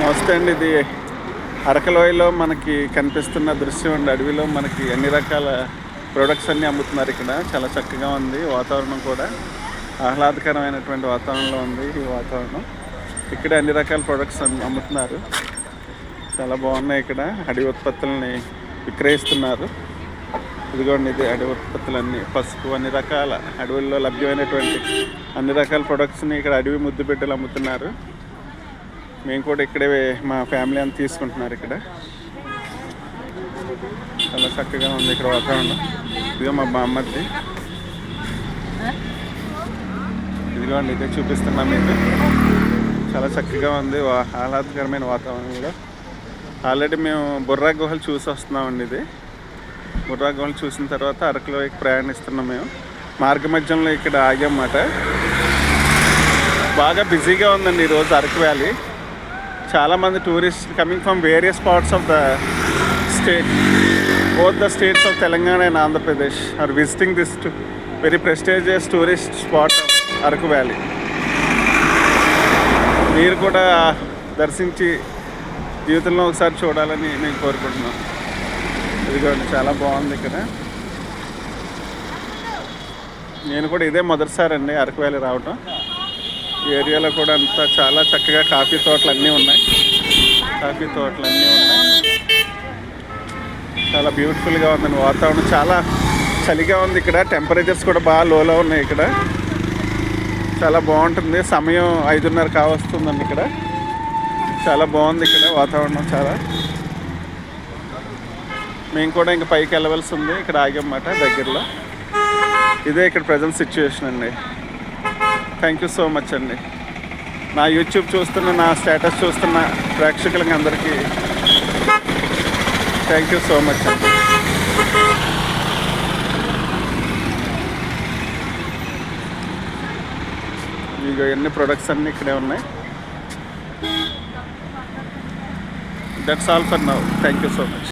నమస్తే అండి. ఇది అరకలోయలో మనకి కనిపిస్తున్న దృశ్యం అండి. అడవిలో మనకి అన్ని రకాల ప్రొడక్ట్స్ అన్నీ అమ్ముతున్నారు. ఇక్కడ చాలా చక్కగా ఉంది. వాతావరణం కూడా ఆహ్లాదకరమైనటువంటి వాతావరణంలో ఉంది. ఈ వాతావరణం ఇక్కడ అన్ని రకాల ప్రొడక్ట్స్ అమ్ముతున్నారు. చాలా బాగున్నాయి. ఇక్కడ అడవి ఉత్పత్తులని విక్రయిస్తున్నారు. ఇదిగోండి, ఇది అడవి ఉత్పత్తులన్నీ, పసుపు, అన్ని రకాల అడవుల్లో లభ్యమైనటువంటి అన్ని రకాల ప్రొడక్ట్స్ని ఇక్కడ అడవి ముద్దు బిడ్డలు అమ్ముతున్నారు. మేము కూడా ఇక్కడే మా ఫ్యామిలీ అంతా తీసుకుంటున్నారు. ఇక్కడ చాలా చక్కగా ఉంది ఇక్కడ వాతావరణం. ఇదిగో మా బామ్మది, ఇదిగోండి, ఇదే చూపిస్తున్నాం మీకు. చాలా చక్కగా ఉంది, ఆహ్లాదకరమైన వాతావరణంలో. ఆల్రెడీ మేము బుర్రా గుహలు చూసి వస్తున్నామండి. ఇది బుర్రా గుహలు చూసిన తర్వాత అరకులోకి ప్రయాణిస్తున్నాం. మేము మార్గ మధ్యంలో ఇక్కడ ఆగామన్నమాట. బాగా బిజీగా ఉందండి ఈరోజు అరకు వ్యాలీ. చాలామంది tourist coming from various parts of the state, both the states of Telangana and Andhra Pradesh are visiting this very prestigious tourist spot of Araku valley. మీరు కూడా దర్శించి జీవితంలో ఒకసారి చూడాలని మేము కోరుకుంటున్నాం. ఇదిగోండి, చాలా బాగుంది ఇక్కడ. నేను కూడా ఇదే మొదటిసారి అండి అరకు వ్యాలీ రావటం. ఈ ఏరియాలో కూడా అంతా చాలా చక్కగా కాఫీ తోటలు అన్నీ ఉన్నాయి. చాలా బ్యూటిఫుల్గా ఉందండి వాతావరణం. చాలా చలిగా ఉంది ఇక్కడ. టెంపరేచర్స్ కూడా బాగా లోలో ఉన్నాయి ఇక్కడ. చాలా బాగుంటుంది. సమయం 5:30 కావస్తుందండి ఇక్కడ. చాలా బాగుంది ఇక్కడ వాతావరణం. చాలా మేము కూడా ఇంకా పైకి వెళ్ళవలసి ఉంది. ఇక్కడ ఆగామన్నమాట దగ్గరలో. ఇదే ఇక్కడ ప్రజెంట్ సిచ్యువేషన్ అండి. థ్యాంక్ యూ సో మచ్ అండి. నా యూట్యూబ్ చూస్తున్న, నా స్టేటస్ చూస్తున్న ప్రేక్షకులకి అందరికీ థ్యాంక్ యూ సో మచ్ అండి. ఇక ఎన్ని ప్రొడక్ట్స్ అన్నీ ఇక్కడే ఉన్నాయి. That's all for now. Thank you so much.